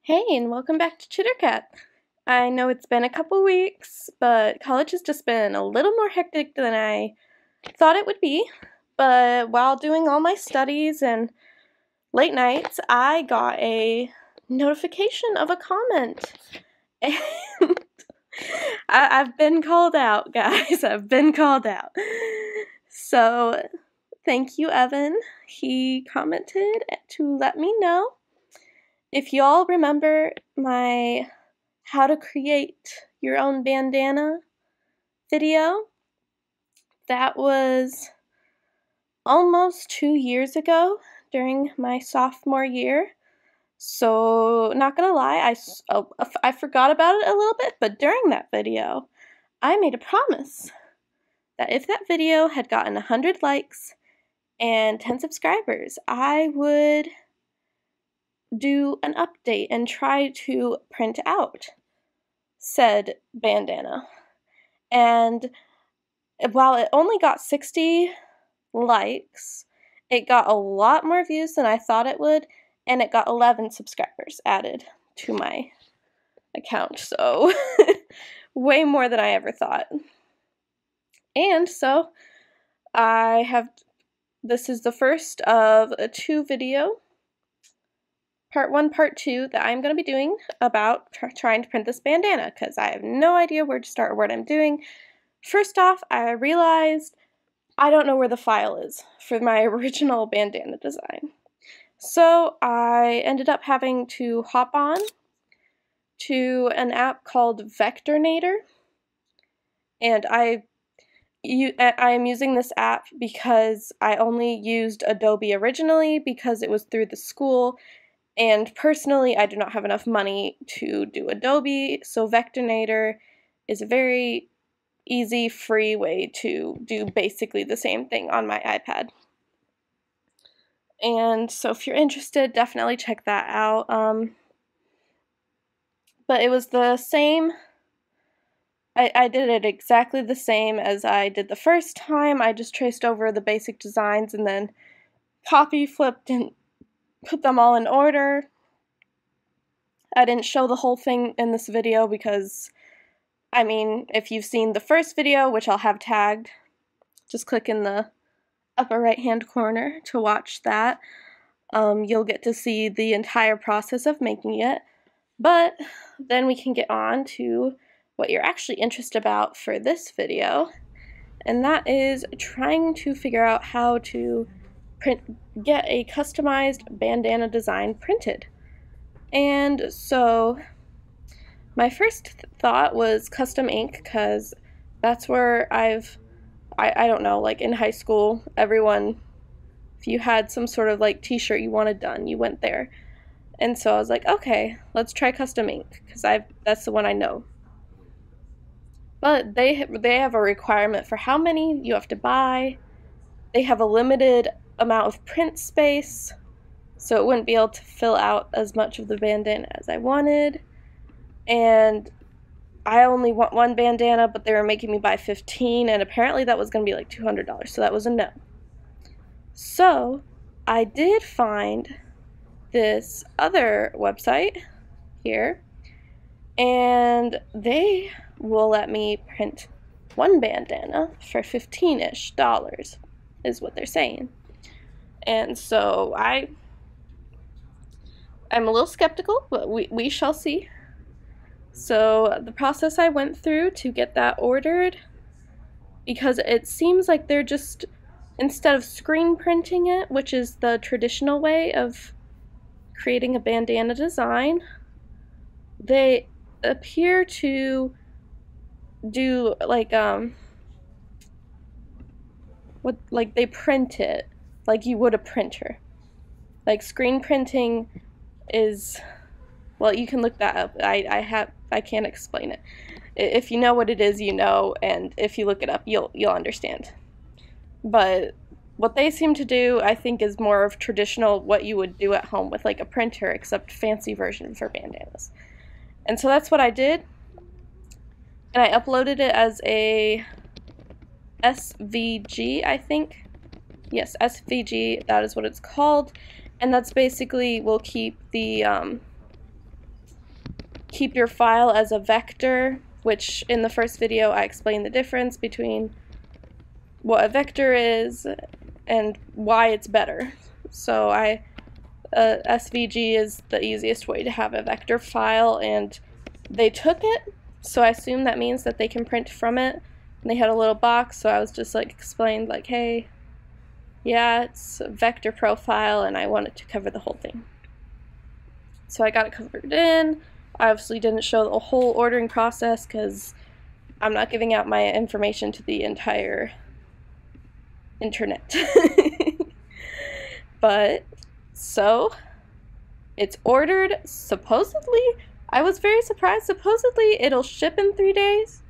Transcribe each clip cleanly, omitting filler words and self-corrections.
Hey, and welcome back to Chittercat. I know it's been a couple weeks, but college has just been a little more hectic than I thought it would be. But while doing all my studies and late nights, I got a notification of a comment. And I've been called out, guys. I've been called out. So, thank you, Evan. He commented to let me know. If y'all remember my how to create your own bandana video, that was almost 2 years ago during my sophomore year. So, not gonna lie, I forgot about it a little bit, but during that video, I made a promise that if that video had gotten 100 likes and 10 subscribers, I would do an update and try to print out said bandana. And while it only got 60 likes, it got a lot more views than I thought it would, and it got 11 subscribers added to my account, so way more than I ever thought. And so this is the first of a 2 video, part 1, part 2, that I'm going to be doing about trying to print this bandana, because I have no idea where to start or what I'm doing. First off, I realized I don't know where the file is for my original bandana design. So I ended up having to hop on to an app called Vectornator, and I am using this app because I only used Adobe originally because it was through the school, and personally I do not have enough money to do Adobe, so Vectornator is a very easy, free way to do basically the same thing on my iPad. And so if you're interested, definitely check that out. But it was the same. I did it exactly the same as I did the first time. I just traced over the basic designs and then copy flipped and put them all in order. I didn't show the whole thing in this video because, I mean, if you've seen the first video, which I'll have tagged, just click in the upper right hand corner to watch that. You'll get to see the entire process of making it. But then we can get on to what you're actually interested about for this video, and that is trying to figure out how to get a customized bandana design printed. And so my first thought was custom ink, because that's where I don't know, like in high school, everyone, if you had some sort of like t-shirt you wanted done, you went there. And so I was like, okay, let's try custom ink, because that's the one I know. But they have a requirement for how many you have to buy. They have a limited amount of print space, so it wouldn't be able to fill out as much of the bandana as I wanted. And I only want 1 bandana, but they were making me buy 15, and apparently that was going to be like $200, so that was a no. So I did find this other website here, and they will let me print 1 bandana for $15-ish is what they're saying. And so I'm a little skeptical, but we shall see. So the process I went through to get that ordered, because it seems like they're just, instead of screen printing it, which is the traditional way of creating a bandana design, they appear to do like they print it like you would a printer. Like screen printing is, well, you can look that up. I can't explain it. If you know what it is, you know, and if you look it up, you'll understand. But what they seem to do, I think, is more of traditional, what you would do at home with like a printer, except fancy version for bandanas. And so that's what I did. And I uploaded it as a SVG, I think. Yes, SVG, that is what it's called. And that's basically will keep the keep your file as a vector, which in the first video I explained the difference between what a vector is and why it's better. So SVG is the easiest way to have a vector file, and they took it, so I assume that means that they can print from it. And they had a little box, so I was just like explained like, hey, yeah, it's a vector profile and I want it to cover the whole thing. So I got it covered in. I obviously didn't show the whole ordering process because I'm not giving out my information to the entire internet. But so it's ordered. Supposedly, I was very surprised. Supposedly it'll ship in 3 days,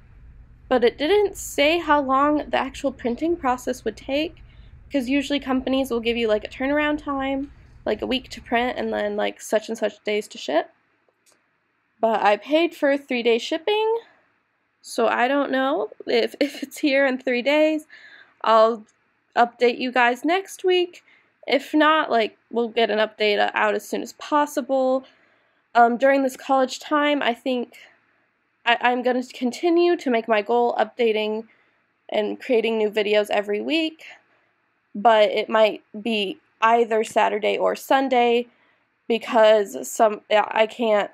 but it didn't say how long the actual printing process would take, because usually companies will give you like a turnaround time, like a week to print and then like such and such days to ship. But I paid for 3-day shipping, so I don't know if it's here in 3 days. I'll update you guys next week. If not, like, we'll get an update out as soon as possible. During this college time, I think I'm going to continue to make my goal updating and creating new videos every week, but it might be either Saturday or Sunday because I can't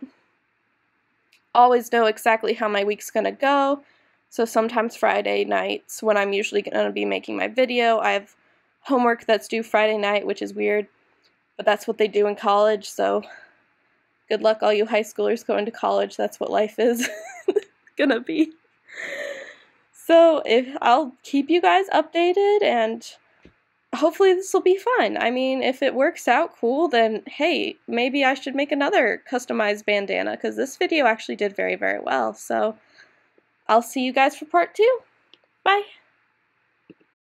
always know exactly how my week's going to go. So sometimes Friday nights, when I'm usually going to be making my video, I have homework that's due Friday night, which is weird, but that's what they do in college, so good luck all you high schoolers going to college. That's what life is gonna be. So I'll keep you guys updated, and hopefully this will be fun. I mean, if it works out cool, then hey, maybe I should make another customized bandana, because this video actually did very, very well. So I'll see you guys for part 2. Bye!